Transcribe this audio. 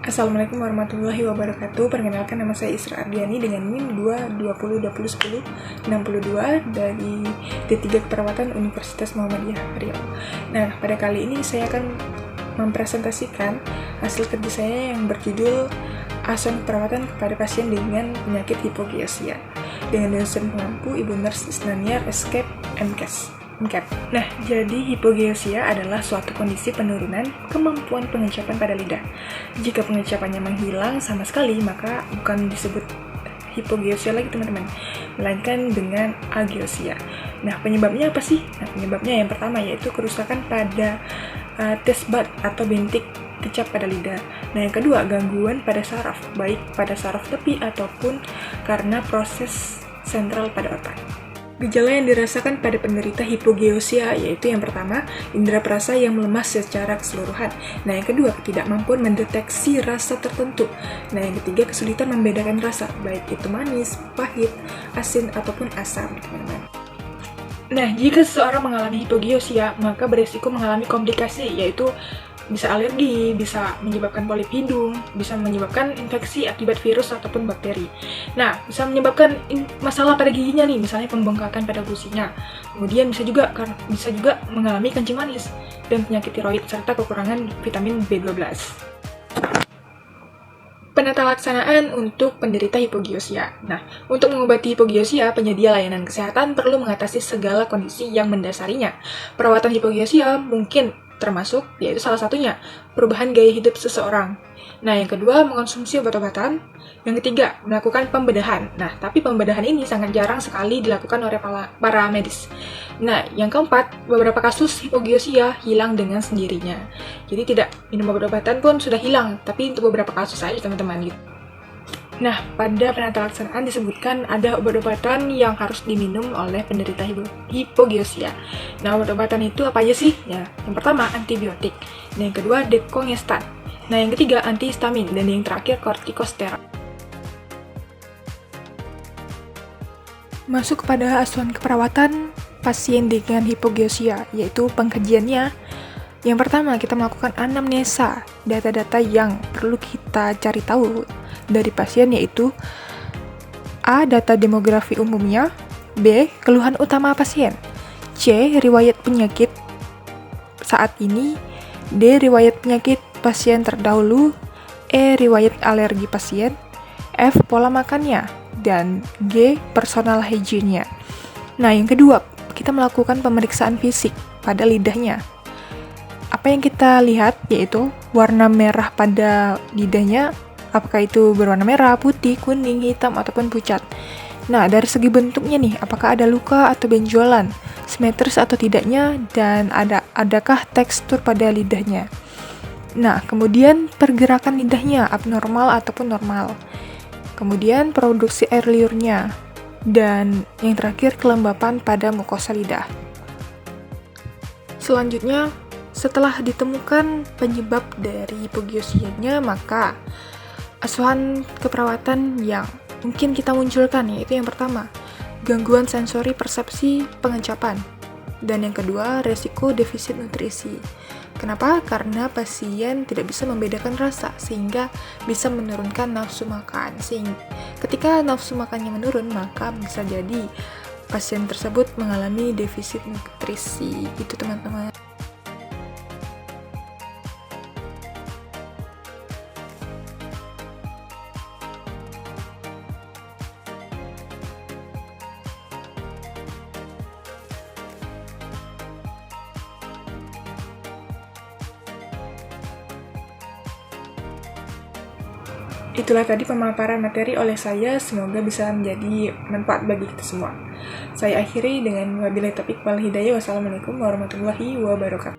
Assalamualaikum warahmatullahi wabarakatuh. Perkenalkan, nama saya Isra Ardiani dengan NIM 220201062 dari D3 Keperawatan Universitas Muhammadiyah Riau. Nah, pada kali ini saya akan mempresentasikan hasil kerja saya yang berjudul Asuhan Keperawatan kepada Pasien dengan Penyakit Hipogeusia dengan dosen pengampu Ibu Nurse Isnaniar Escape MCAS. Nah, jadi hipogeusia adalah suatu kondisi penurunan kemampuan pengecapan pada lidah. Jika pengecapannya menghilang sama sekali, maka bukan disebut hipogeusia lagi, teman-teman, melainkan dengan ageusia. Nah, penyebabnya apa sih? Nah, penyebabnya yang pertama yaitu kerusakan pada taste bud atau bintik kecap pada lidah. Nah, yang kedua, gangguan pada saraf, baik pada saraf tepi ataupun karena proses sentral pada otak. Gejala yang dirasakan pada penderita hipogeusia yaitu yang pertama, indera perasa yang melemah secara keseluruhan. Nah, yang kedua, ketidakmampuan mendeteksi rasa tertentu. Nah, yang ketiga, kesulitan membedakan rasa, baik itu manis, pahit, asin, ataupun asam, teman-teman. Nah, jika seseorang mengalami hipogeusia, maka beresiko mengalami komplikasi, yaitu bisa alergi, bisa menyebabkan polip hidung, bisa menyebabkan infeksi akibat virus ataupun bakteri. Nah, bisa menyebabkan masalah pada giginya nih, misalnya pembengkakan pada gusinya. Kemudian bisa juga mengalami kencing manis dan penyakit tiroid serta kekurangan vitamin B12. Penata laksanaan untuk penderita hipogeusia. Nah, untuk mengobati hipogeusia, penyedia layanan kesehatan perlu mengatasi segala kondisi yang mendasarinya. Perawatan hipogeusia mungkin termasuk, yaitu salah satunya, perubahan gaya hidup seseorang. Nah, yang kedua, mengonsumsi obat-obatan. Yang ketiga, melakukan pembedahan. Nah, tapi pembedahan ini sangat jarang sekali dilakukan oleh para medis. Nah, yang keempat, beberapa kasus hipogeusia hilang dengan sendirinya. Jadi tidak minum obat-obatan pun sudah hilang, tapi untuk beberapa kasus saja, teman-teman, gitu. Nah, pada penata laksanaan disebutkan ada obat-obatan yang harus diminum oleh penderita hipogeusia. Nah, obat-obatan itu apa aja sih? Ya, yang pertama antibiotik, dan yang kedua dekongestan, nah yang ketiga antihistamin, dan yang terakhir kortikosteroid. Masuk kepada asuhan keperawatan pasien dengan hipogeusia, yaitu pengkajiannya. Yang pertama, kita melakukan anamnesa, data-data yang perlu kita cari tahu dari pasien, yaitu A. Data demografi umumnya, B. Keluhan utama pasien, C. Riwayat penyakit saat ini, D. Riwayat penyakit pasien terdahulu, E. Riwayat alergi pasien, F. Pola makannya, dan G. Personal hygiene-nya. Nah, yang kedua, kita melakukan pemeriksaan fisik pada lidahnya. Apa yang kita lihat yaitu warna merah pada lidahnya, apakah itu berwarna merah, putih, kuning, hitam, ataupun pucat. Nah, dari segi bentuknya nih, apakah ada luka atau benjolan, simetris atau tidaknya, dan adakah tekstur pada lidahnya. Nah, kemudian pergerakan lidahnya abnormal ataupun normal. Kemudian produksi air liurnya, dan yang terakhir kelembapan pada mukosa lidah. Selanjutnya, setelah ditemukan penyebab dari hipogeusianya, maka asuhan keperawatan yang mungkin kita munculkan yaitu yang pertama, gangguan sensori persepsi pengecapan, dan yang kedua, resiko defisit nutrisi. Kenapa? Karena pasien tidak bisa membedakan rasa sehingga bisa menurunkan nafsu makan. Ketika nafsu makannya menurun, maka bisa jadi pasien tersebut mengalami defisit nutrisi. Itu, teman-teman. Itulah tadi pemaparan materi oleh saya, semoga bisa menjadi manfaat bagi kita semua. Saya akhiri dengan wabillahi taufiq wal hidayah. Wassalamualaikum warahmatullahi wabarakatuh.